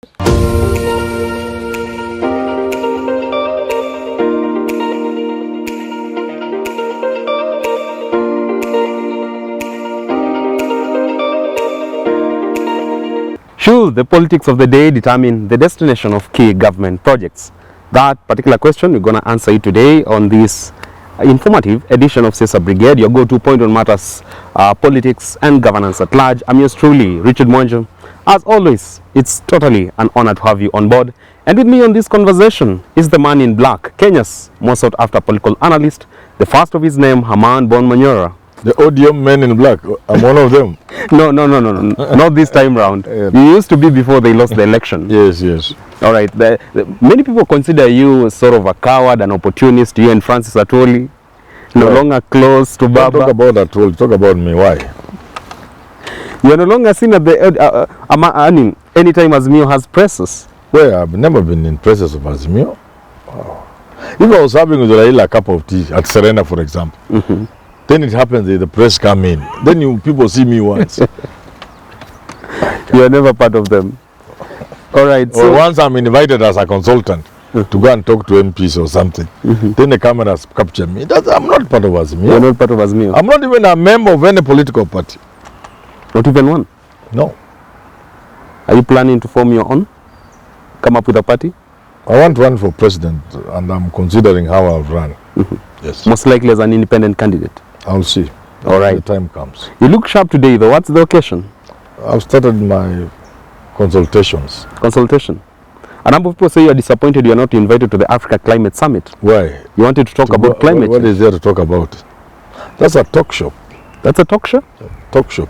Should the politics of the day determine the destination of key government projects? That particular question, we're going to answer it today on this informative edition of Siasa Brigade, your go-to point on matters, politics and governance at large. I'm yours truly, Richard Mwanjo. As always, it's totally an honor to have you on board. And with me on this conversation is the man in black, Kenya's most sought after political analyst, the first of his name, Herman Manyora. The odium men in black, I'm one of them. No, not this time round. Yeah. You used to be before they lost the election. Yes. All right. Many people consider you sort of a coward, an opportunist. You and Francis Atwoli, no longer close to Baba. Don't talk about Atwoli, talk about me. Why? You are no longer seen at the anytime Azimio has presses. Well, I've never been in presses of Azimio. Wow. If I was having with Raila a cup of tea at Serena, for example, then it happens that the press come in. Then people see me once. You are never part of them. All right. So once I'm invited as a consultant to go and talk to MPs or something, then the cameras capture me. I'm not part of Azimio. You're not part of Azimio. I'm not even a member of any political party. Not even one? No. Are you planning to form your own? Come up with a party? I want to run for president, and I'm considering how I'll run. Yes. Most likely as an independent candidate. I'll see. All right. The time comes. You look sharp today, though. What's the occasion? I've started my consultations. Consultation. A number of people say you are disappointed you are not invited to the Africa Climate Summit. Why? You wanted to talk about climate change. What is there to talk about? That's a talk show. That's a talk show? Talk show.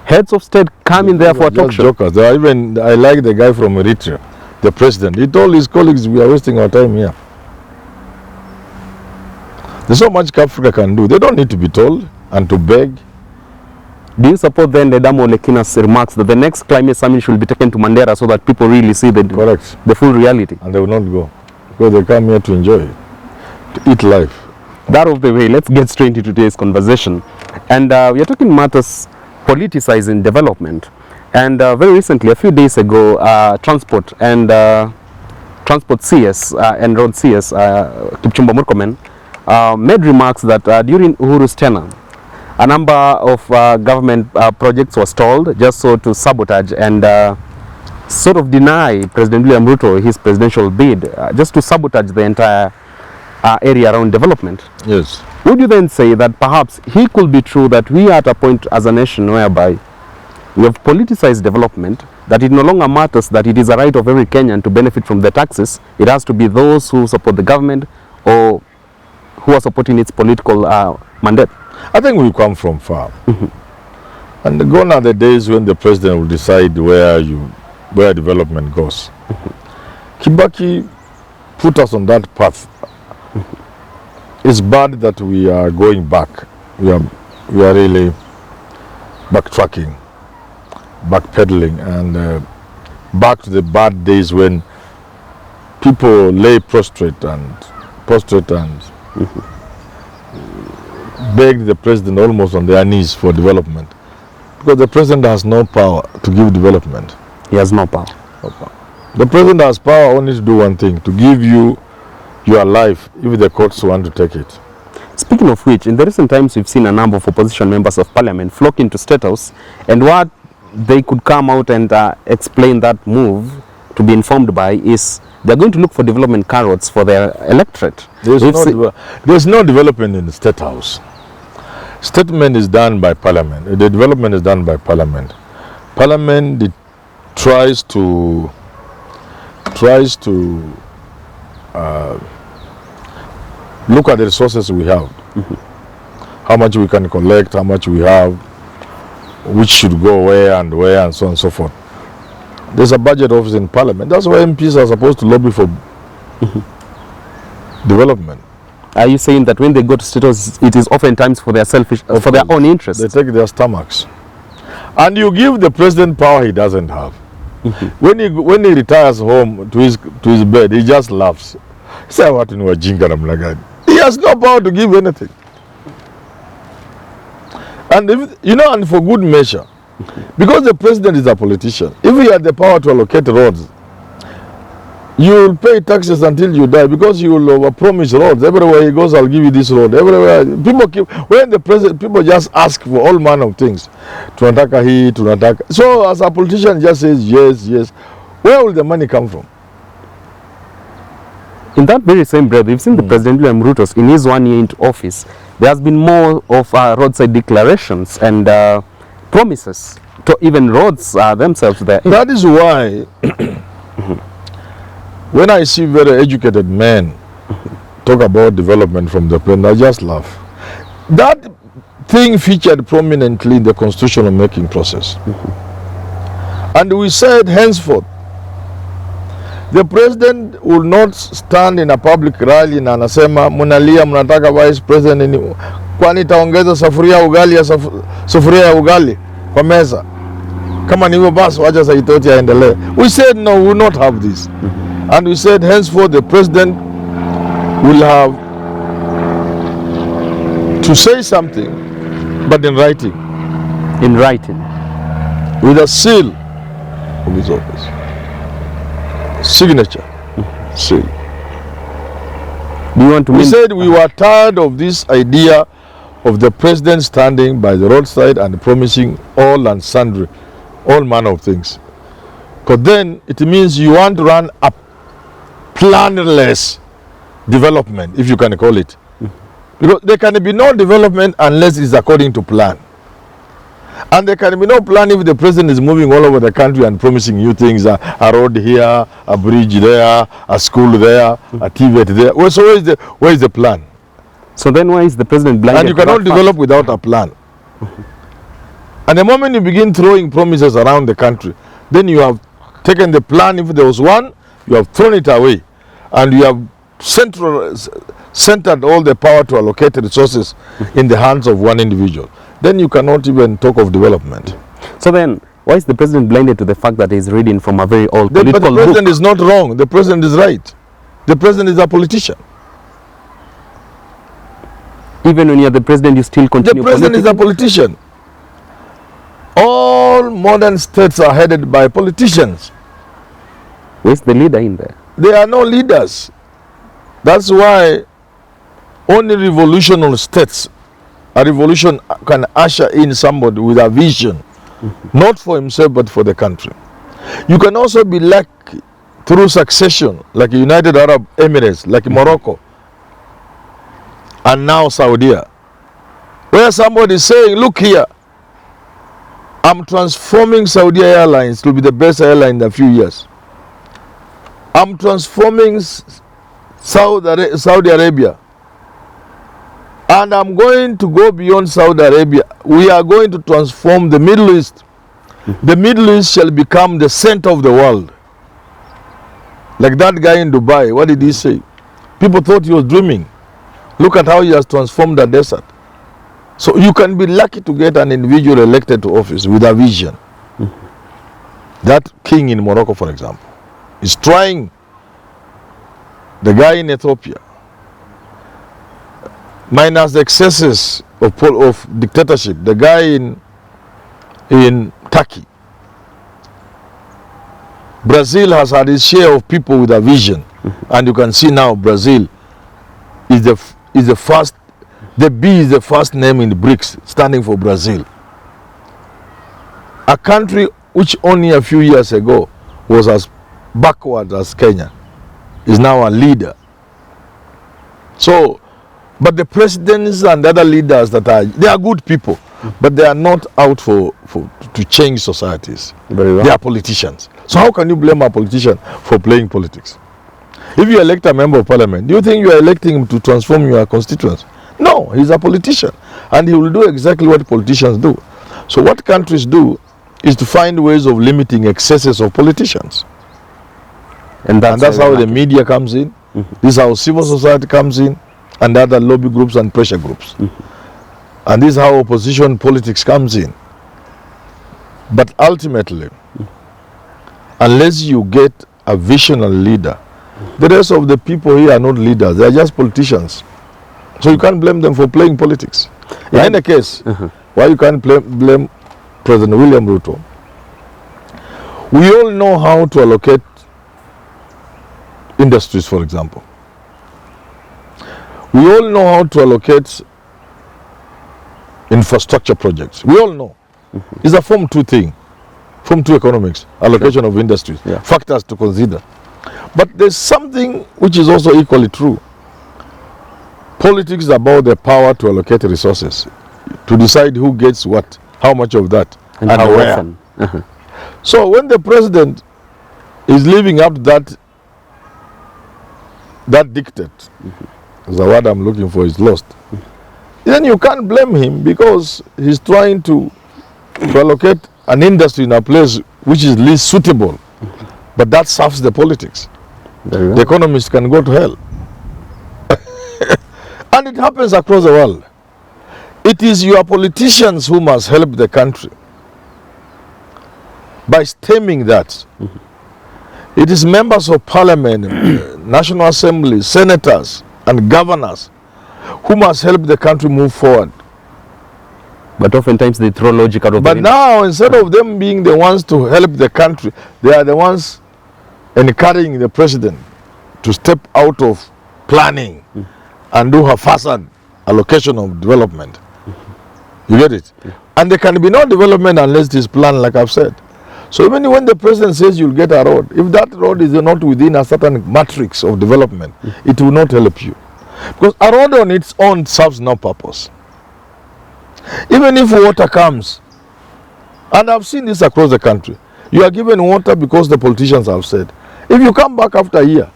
Heads of state come in there for a talk show. Jokers. I like the guy from Eritrea, the president. He told his colleagues we are wasting our time here. There's so much Africa can do. They don't need to be told and to beg. Do you support then the Damo Lekina's remarks that the next climate summit should be taken to Mandera so that people really see the full reality? And they will not go because they come here to enjoy it, to eat life. That of the way, let's get straight into today's conversation. And we are talking matters politicizing development. And very recently, a few days ago, Transport CS and Road CS, Kipchumba Murkomen, made remarks that during Uhuru's tenure, a number of government projects were stalled just so to sabotage and sort of deny President William Ruto his presidential bid, just to sabotage the entire area around development. Yes. Would you then say that perhaps he could be true that we are at a point as a nation whereby we have politicized development, that it no longer matters that it is a right of every Kenyan to benefit from the taxes? It has to be those who support the government or who are supporting its political mandate. I think we come from far. And gone are the days when the president will decide where development goes. Kibaki put us on that path. It's bad that we are going back. We are really backtracking, backpedaling, and back to the bad days when people lay prostrate and begged the president almost on their knees for development, because the president has no power to give development. He has no power. The president has power only to do one thing: to give you your life if the courts want to take it. Speaking of which, in the recent times we've seen a number of opposition members of parliament flock into State House, and what they could come out and explain that move to be informed by is they're going to look for development carrots for their electorate. There's no development in the State House. Statement is done by Parliament. The development is done by Parliament. Parliament tries to look at the resources we have, how much we can collect, how much we have, which should go where, and so on and so forth. There's a budget office in Parliament. That's why MPs are supposed to lobby for development. Are you saying that when they go to State House, it is oftentimes for their their own interests? They take their stomachs. And you give the president power he doesn't have. When he retires home to his bed, he just laughs. Say what in wajinga namna gani? He has no power to give anything. And and for good measure, because the president is a politician, if he had the power to allocate roads, you will pay taxes until you die because you will overpromise roads. Everywhere he goes, I'll give you this road. Everywhere, people keep, when the president, people just ask for all manner of things. Tunataka hii, tunataka. So as a politician just says yes, yes. Where will the money come from? In that very same breath, we've seen the President William Ruto in his 1 year into office. There has been more of roadside declarations and promises to even roads themselves there. That is why when I see very educated men talk about development from the president, I just laugh. That thing featured prominently in the constitutional making process. And we said henceforth, the president will not stand in a public rally na anasema munalia mnataka vice president kwani taongeza sufuria ya ugali kwa meza. Kama ni hivyo basi wacha Saitoti aendelee. We said no, we will not have this. And we said henceforth the president will have to say something, but in writing. In writing. With a seal of his office. Signature. Seal. Do you want to We said we were tired of this idea of the president standing by the roadside and promising all and sundry, all manner of things. Because then it means you want to run a planless development, if you can call it. Because there can be no development unless it's according to plan. And there can be no plan if the president is moving all over the country and promising you things, a road here, a bridge there, a school there, a TVET there. Well, so where is the plan? So then why is the president blinded? And you cannot develop without a plan. And the moment you begin throwing promises around the country, then you have taken the plan, if there was one, you have thrown it away. And you have centered all the power to allocate resources in the hands of one individual. Then you cannot even talk of development. So then, why is the president blinded to the fact that he's reading from a very old political But the president book? is not wrong. The president is right. The president is a politician. Even when you're the president, you still continue. The president is a politician. All modern states are headed by politicians. Where's the leader in there? There are no leaders. That's why only revolutionary states, a revolution can usher in somebody with a vision, not for himself but for the country. You can also be lucky through succession, like United Arab Emirates, like Morocco, and now Saudi, where somebody is saying, look here, I'm transforming Saudi Airlines to be the best airline in a few years. I'm transforming Saudi Arabia. And I'm going to go beyond Saudi Arabia. We are going to transform the Middle East. The Middle East shall become the center of the world. Like that guy in Dubai, what did he say? People thought he was dreaming. Look at how he has transformed the desert. So you can be lucky to get an individual elected to office with a vision. That king in Morocco, for example, is trying. The guy in Ethiopia, minus the excesses of dictatorship, the guy in Turkey. Brazil has had its share of people with a vision, and you can see now Brazil is the first. The B is the first name in the BRICS, standing for Brazil. A country which only a few years ago was as backward as Kenya is now a leader. So, but the presidents and the other leaders they are good people, but they are not out to change societies. Very well. They are politicians. So how can you blame a politician for playing politics? If you elect a member of parliament, do you think you are electing him to transform your constituents? No, he's a politician, and he will do exactly what politicians do. So what countries do is to find ways of limiting excesses of politicians. And that's how the media comes in. This is how civil society comes in, and other lobby groups and pressure groups. And this is how opposition politics comes in. But ultimately, unless you get a visionary leader, the rest of the people here are not leaders, they are just politicians. So you can't blame them for playing politics. In any case, why you can't blame President William Ruto? We all know how to allocate industries, for example. We all know how to allocate infrastructure projects. We all know. It's a Form 2 thing. Form 2 economics, allocation of industries, factors to consider. But there's something which is also equally true. Politics is about the power to allocate resources, to decide who gets what, how much of that, and how where. So when the president is living up to that dictate, the word I'm looking for is lost, then you can't blame him, because he's trying to allocate an industry in a place which is least suitable, but that serves the politics. The economists can go to hell. And it happens across the world. It is your politicians who must help the country by stemming that. It is members of parliament, National Assembly, senators, and governors who must help the country move forward. But oftentimes they throw logic out of the window. But now, instead of them being the ones to help the country, they are the ones encouraging the president to step out of planning and do haphazard allocation of development. You get it? And there can be no development unless it is planned, like I've said. So even when the president says you'll get a road, if that road is not within a certain matrix of development, it will not help you. Because a road on its own serves no purpose. Even if water comes, and I've seen this across the country, you are given water because the politicians have said. If you come back after a year,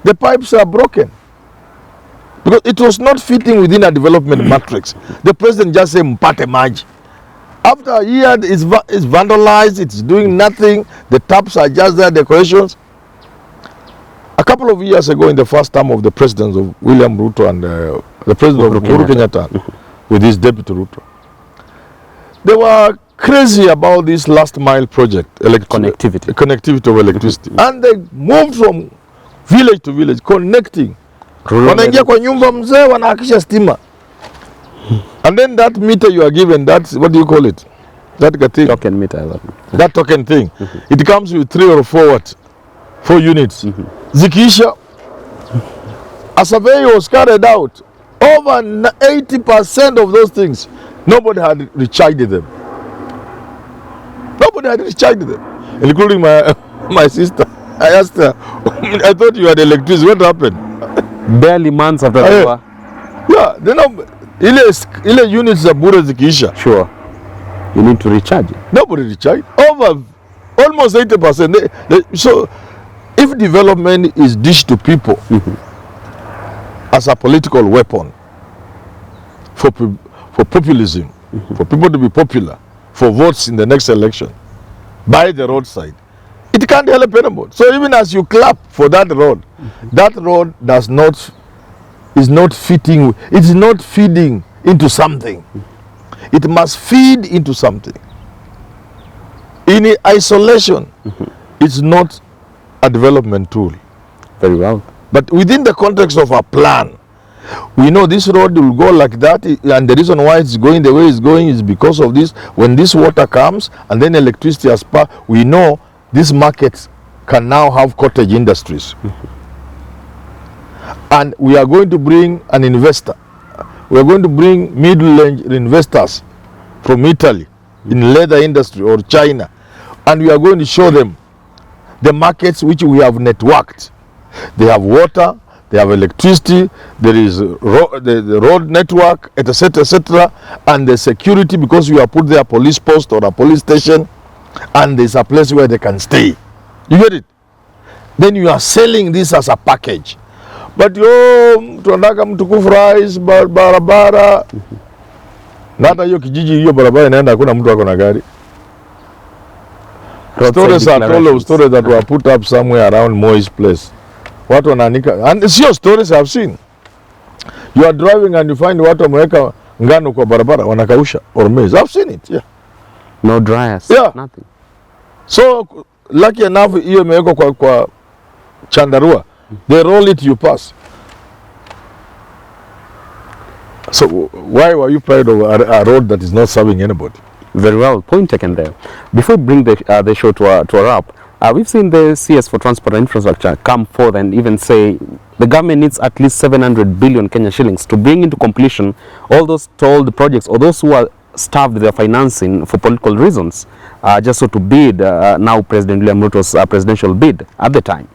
the pipes are broken. Because it was not fitting within a development matrix. The president just said, "Mpate maji." After a year, it's vandalized, it's doing nothing, the taps are just there, decorations. A couple of years ago, in the first term of the presidents of William Ruto and the president of Uhuru Kenyatta, with his deputy Ruto, they were crazy about this last mile project, connectivity of electricity. And they moved from village to village, connecting. Wanaingia kwa nyumba mzee, wanahakisha stima. And then that meter you are given, that's, what do you call it? That thing. Token meter. That token thing. It comes with 3 or 4 units. Zikisha, a survey was carried out. Over 80% of those things, nobody had recharged them. Nobody had recharged them, including my sister. I asked her, I thought you had electricity. What happened? Barely months after the war. Yeah, they know. Ile units za bure zikiisha. Sure. You need to recharge it. Nobody recharged. Over almost 80%. So if development is dished to people as a political weapon for populism, for people to be popular, for votes in the next election, by the roadside, it can't help anybody. So even as you clap for that road is not fitting, it's not feeding into something. It must feed into something. In isolation, it's not a development tool. Very well. But within the context of a plan, we know this road will go like that, and the reason why it's going the way it's going is because of this. When this water comes and then electricity as power, we know this market can now have cottage industries. And we are going to bring an investor. We are going to bring middle-range investors from Italy in leather industry or China. And we are going to show them the markets which we have networked. They have water, they have electricity, there is the road network, etc., and the security, because we have put there a police post or a police station, and there's a place where they can stay. You get it? Then you are selling this as a package. But tunataka mtu kufurahi barabara. Na hata hiyo kijiji hiyo barabara inaenda hakuna mtu ako na gari. Stories that were put up somewhere around Moi's place. Watu wanaandika, and sio stories I've seen. You are driving and you find watu wameweka ngano kwa barabara wanakausha or maize. I've seen it, yeah. No dryers, nothing. So lucky enough hiyo imewekwa kwa chandarua. They roll it, you pass. So why were you proud of a road that is not serving anybody? Very well, point taken there. Before we bring the show to a wrap, We've seen the CS for Transport and Infrastructure come forth and even say the government needs at least 700 billion Kenya shillings to bring into completion all those stalled projects or those who are starved their financing for political reasons, just so to bid now President William Ruto's presidential bid at the time.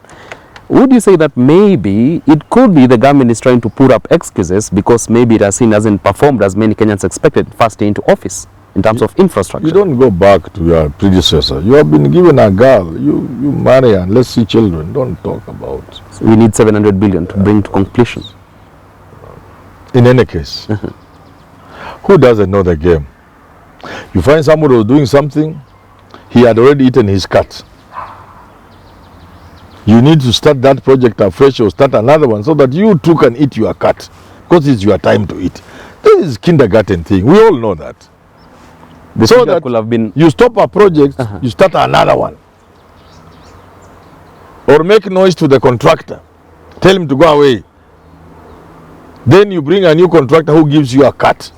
Would you say that maybe it could be the government is trying to put up excuses because maybe it hasn't performed as many Kenyans expected first day into office in terms of infrastructure? You don't go back to your predecessor. You have been given a girl. You marry and let's see children. Don't talk about. So we need 700 billion to bring to completion. In any case, who doesn't know the game? You find somebody was doing something, he had already eaten his cut. You need to start that project afresh or start another one so that you too can eat your cut, because it's your time to eat. This is kindergarten thing. We all know that. So that could have been you stop a project, you start another one. Or make noise to the contractor. Tell him to go away. Then you bring a new contractor who gives you a cut.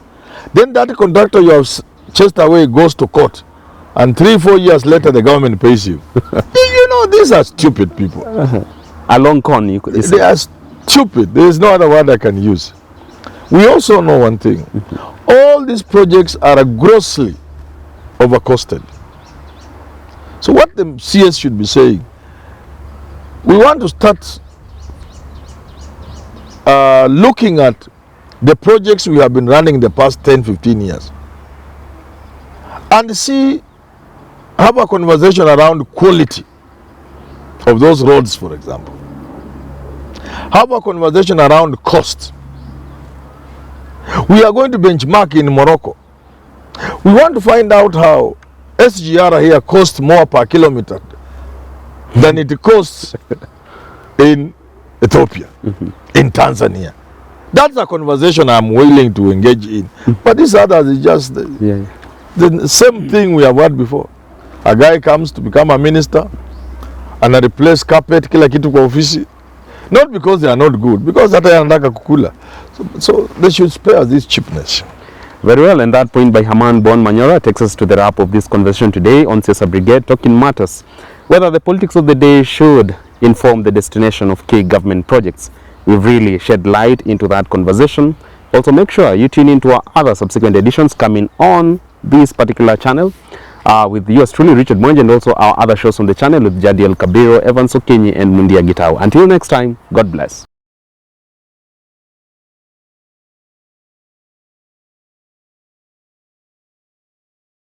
Then that contractor you have chased away goes to court. And 3-4 years later, the government pays you. You know, these are stupid people. a long con, you could say. They are stupid. There is no other word I can use. We also know one thing. All these projects are grossly overcosted. So what the CS should be saying, we want to start looking at the projects we have been running the past 10-15 years and have a conversation around quality of those roads, for example. Have a conversation around cost. We are going to benchmark in Morocco. We want to find out how SGR here costs more per kilometer than it costs in Ethiopia, in Tanzania. That's a conversation I'm willing to engage in. But this others is just the same thing we have had before. A guy comes to become a minister and replace carpet kila kitu kwa ofisi, not because they are not good, because hata yanataka kukula. So they should spare this cheapness. Very well, and that point by Herman Manyora takes us to the wrap of this conversation today on Siasa Brigade, talking matters whether the politics of the day should inform the destination of key government projects. We've really shed light into that conversation. Also, make sure you tune into our other subsequent editions coming on this particular channel with yours truly, Richard Mwenje, and also our other shows on the channel with Jadiel Kabiro, Evans Okenyi, and Mundia Gitau. Until next time, God bless.